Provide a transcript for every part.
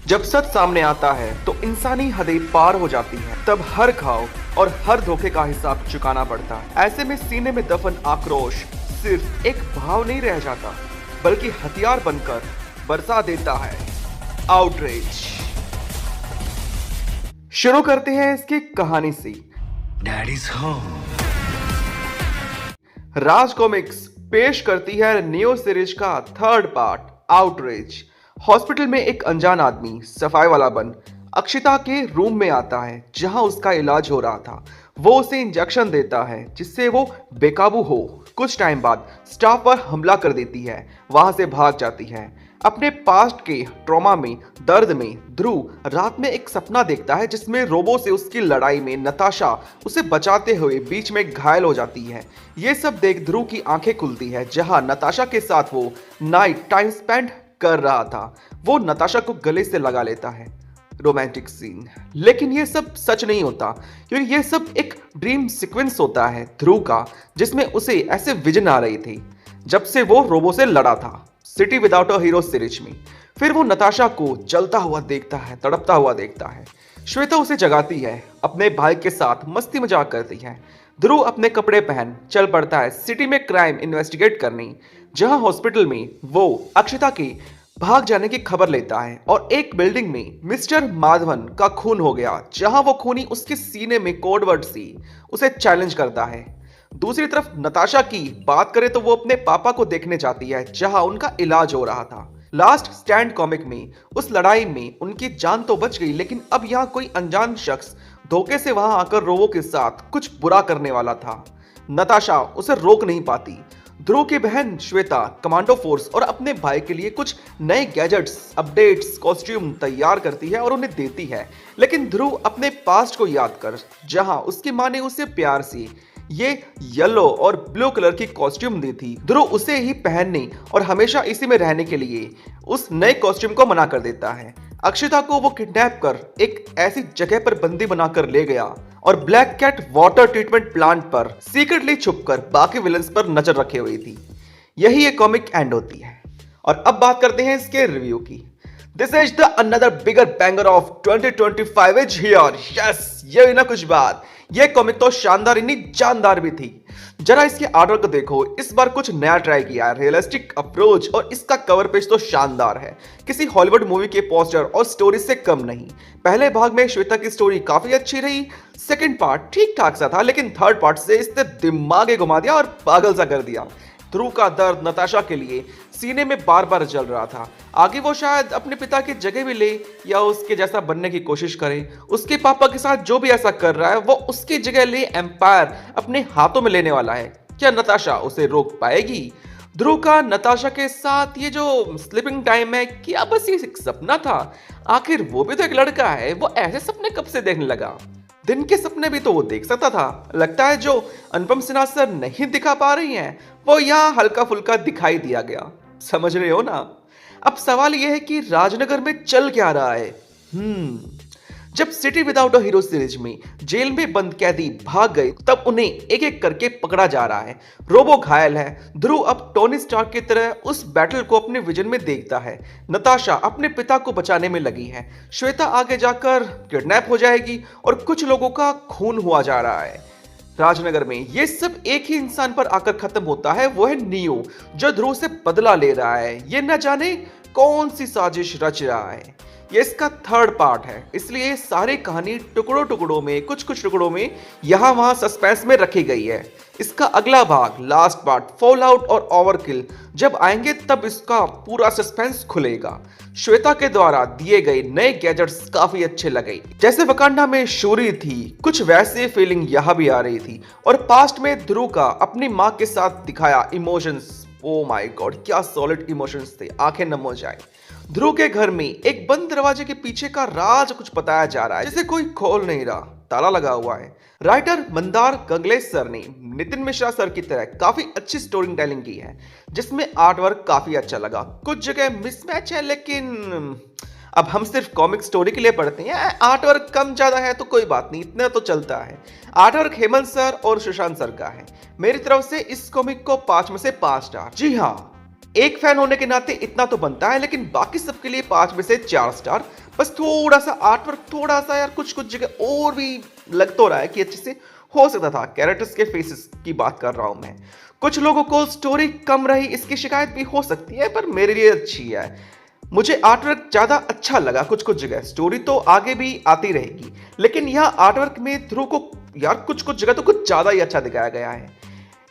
जब सच सामने आता है तो इंसानी हदें पार हो जाती हैं। तब हर घाव और हर धोखे का हिसाब चुकाना पड़ता है। ऐसे में सीने में दफन आक्रोश सिर्फ एक भाव नहीं रह जाता, बल्कि हथियार बनकर बरसा देता है आउटरीच। शुरू करते हैं इसकी कहानी से। Daddies home. राज कॉमिक्स पेश करती है न्यू सीरीज का थर्ड पार्ट आउटरीच। हॉस्पिटल में एक अनजान आदमी सफाई वाला बन अक्षिता के रूम में आता है जहां उसका इलाज हो रहा था। वो उसे इंजेक्शन देता है जिससे वो बेकाबू हो। कुछ टाइम बाद स्टाफ पर हमला कर देती है, वहां से भाग जाती है। अपने पास्ट के ट्रॉमा में, दर्द में ध्रुव रात में एक सपना देखता है जिसमें रोबो से उसकी लड़ाई में नताशा उसे बचाते हुए बीच में घायल हो जाती है। ये सब देख ध्रुव की आंखें खुलती है जहां नताशा के साथ वो नाइट टाइम स्पेंड कर रहा था। वो नताशा को गले से लगा लेता है। Romantic scene. लेकिन ये सब सच नहीं होता, क्योंकि ये सब एक ड्रीम सीक्वेंस होता है ध्रुव का, जिसमें उसे ऐसे विजन आ रही थी जब से वो रोबो से लड़ा था city without a hero series में। फिर वो नताशा को जलता हुआ देखता है, तड़पता हुआ देखता है। श्वेता उसे जगाती है, अपने भाई के साथ मस्ती मजाक करती है। ध्रुव अपने कपड़े पहन चल पड़ता है सिटी में क्राइम इन्वेस्टिगेट करने, जहां हॉस्पिटल में वो अक्षिता के भाग जाने की खबर लेता है और एक बिल्डिंग में मिस्टर माधवन का खून हो गया, जहां वो खूनी उसके सीने में कोडवर्ड से उसे चैलेंज करता है। दूसरी तरफ नताशा की बात करें तो वो अपने पापा को देखने जाती है जहां उनका इलाज हो रहा था। लास्ट स्टैंड कॉमिक में उस लड़ाई में उनकी जान तो बच गई, लेकिन अब यहाँ कोई अनजान शख्स धोखे से वहां आकर रोबो के साथ कुछ बुरा करने वाला था। नताशा उसे रोक नहीं पाती। ध्रुव की बहन श्वेता कमांडो फोर्स और अपने भाई के लिए कुछ नए गैजेट्स, अपडेट्स, कॉस्ट्यूम तैयार करती है और उन्हें देती है। लेकिन ध्रुव अपने पास्ट को याद कर, जहां उसकी मां ने उसे प्यार से ये येलो और ब्लू कलर की कॉस्ट्यूम दी थी, ध्रुव उसे ही पहनने और हमेशा इसी में रहने के लिए उस नए कॉस्ट्यूम को मना कर देता है। अक्षिता को वो किडनैप कर एक ऐसी जगह पर बंदी बनाकर ले गया और black cat water treatment plant पर सीक्रेटली छुपकर बाकी विलन्स पर नजर रखे हुई थी। यही ये कॉमिक एंड होती है। और अब बात करते हैं इसके रिव्यू की। This is the another bigger banger of 2025 is here. Yes, ये ना कुछ बात, ये कॉमिक तो शानदार ही नहीं जानदार भी थी। जरा इसके आर्टवर्क को देखो, इस बार कुछ नया ट्राई किया है, रियलिस्टिक अप्रोच, और इसका कवर पेज तो शानदार है, किसी हॉलीवुड मूवी के पोस्टर और स्टोरी से कम नहीं। पहले भाग में श्वेता की स्टोरी काफी अच्छी रही, सेकंड पार्ट ठीक ठाक सा था, लेकिन थर्ड पार्ट से इसने दिमाग ही घुमा दिया और पागल सा कर दिया। ध्रुव का दर्द नताशा के लिए सीने में बार बार जल रहा था। आगे वो शायद अपने पिता की जगह भी ले या उसके जैसा बनने की कोशिश करे। उसके पापा के साथ जो भी ऐसा कर रहा है वो उसकी जगह ले एम्पायर अपने हाथों में लेने वाला है। क्या नताशा उसे रोक पाएगी? ध्रुव का नताशा के साथ ये जो स्लीपिंग टाइम है, क्या बस ये एक सपना था? आखिर वो भी तो एक लड़का है, वो ऐसे सपने कब से देखने लगा? दिन के सपने भी तो वो देख सकता था। लगता है जो अनुपम सिन्हा सर नहीं दिखा पा रही हैं, वो यहाँ हल्का फुल्का दिखाई दिया गया। समझ रहे हो ना? अब सवाल यह है कि राजनगर में चल क्या रहा है। जब city without a hero series में जेल में बंद कैदी भाग गए, तब उन्हें एक एक करके पकड़ा जा रहा है। रोबो घायल है। ध्रुव अब टोनी स्टार्क की तरह उस बैटल को अपने विजन में देखता है। नताशा अपने पिता को बचाने में लगी है। श्वेता आगे जाकर किडनैप हो जाएगी और कुछ लोगों का खून हुआ जा रहा है राजनगर में। ये सब एक ही इंसान पर आकर खत्म होता है, वो है नियो, जो ध्रुव से बदला ले रहा है। ये न जाने कौन सी साजिश रच रहा है। ये इसका थर्ड पार्ट है, इसलिए ये सारी कहानी टुकड़ों टुकड़ों में, कुछ कुछ टुकड़ों में यहाँ वहाँ सस्पेंस में रखी गई है। इसका अगला भाग, लास्ट पार्ट, फॉल आउट और ओवरकिल जब आएंगे तब इसका पूरा सस्पेंस खुलेगा। श्वेता के द्वारा दिए गए नए गैजेट्स काफी अच्छे लगे, जैसे वकांडा में शूरी थी, कुछ वैसे फीलिंग यहाँ भी आ रही थी। और पास्ट में ध्रुव का अपनी माँ के साथ दिखाया इमोशंस, ओ माय गॉड, क्या सॉलिड इमोशंस थे, आंखें नम हो जाए। ध्रुव के घर में एक बंद दरवाजे के पीछे का राज कुछ बताया जा रहा है, जिसे कोई खोल नहीं रहा, ताला लगा हुआ है। राइटर मंदार गंगलेश सर ने नितिन मिश्रा सर की तरह काफी अच्छी स्टोरी टेलिंग की है, जिसमें आर्टवर्क काफी अच्छा लगा। कुछ जगह मिसमैच है, लेकिन अब हम सिर्फ कॉमिक स्टोरी के लिए पढ़ते हैं, आर्टवर्क कम ज्यादा है तो कोई बात नहीं, इतना तो चलता है। आर्टवर्क हेमंत सर और सुशांत सर का है। मेरी तरफ से इस कॉमिक को 5 में से 5 स्टार। जी हाँ, एक फैन होने के नाते इतना तो बनता है, लेकिन बाकी सबके लिए 5 में से 4 स्टार। बस थोड़ा सा आर्टवर्क, थोड़ा सा यार कुछ कुछ जगह और भी लग तो रहा है कि अच्छे से हो सकता था। कैरेक्टर्स के फेसेस की बात कर रहा हूं मैं। कुछ लोगों को स्टोरी कम रही इसकी शिकायत भी हो सकती है, पर मेरे लिए अच्छी है। मुझे आर्टवर्क ज्यादा अच्छा लगा कुछ कुछ जगह। स्टोरी तो आगे भी आती रहेगी, लेकिन यह आर्टवर्क में ध्रुव को यार कुछ कुछ जगह तो कुछ ज्यादा ही अच्छा दिखाया गया है।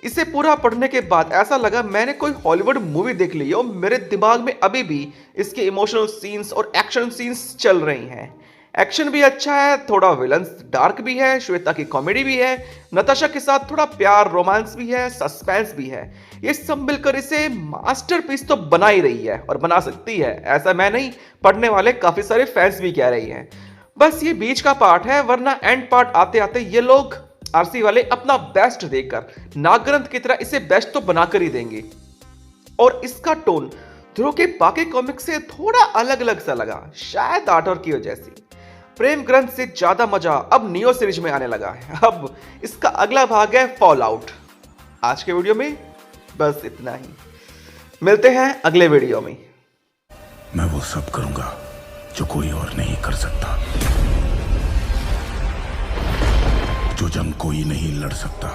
इसे पूरा पढ़ने के बाद ऐसा लगा मैंने कोई हॉलीवुड मूवी देख ली है और मेरे दिमाग में अभी भी इसके इमोशनल सीन्स और एक्शन सीन्स चल रही हैं। एक्शन भी अच्छा है, थोड़ा विलन्स डार्क भी है, श्वेता की कॉमेडी भी है, नताशा के साथ थोड़ा प्यार रोमांस भी है, सस्पेंस भी है। ये सब मिलकर इसे मास्टरपीस तो बना ही रही है और बना सकती है, ऐसा मैं नहीं, पढ़ने वाले काफी सारे फैंस भी कह रही हैं। बस ये बीच का पार्ट है, वरना एंड पार्ट आते आते ये लोग आरसी वाले अपना बेस्ट देकर नागग्रंथ की तरह इसे बेस्ट तो बनाकर ही देंगे। और इसका टोन ध्रुव के बाकी कॉमिक से थोड़ा अलग अलग सा लगा, शायद आर्टर की वजह से। प्रेम ग्रंथ से ज्यादा मजा अब नियो सीरीज में आने लगा है। अब इसका अगला भाग है फॉल आउट। आज के वीडियो में बस इतना ही, मिलते हैं अगले वीडियो में। मैं वो सब करूंगा जो कोई और नहीं कर सकता, जो जंग कोई नहीं लड़ सकता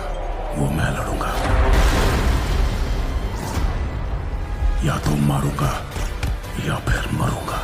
वो मैं लड़ूंगा। या तो मारूंगा या फिर मरूंगा।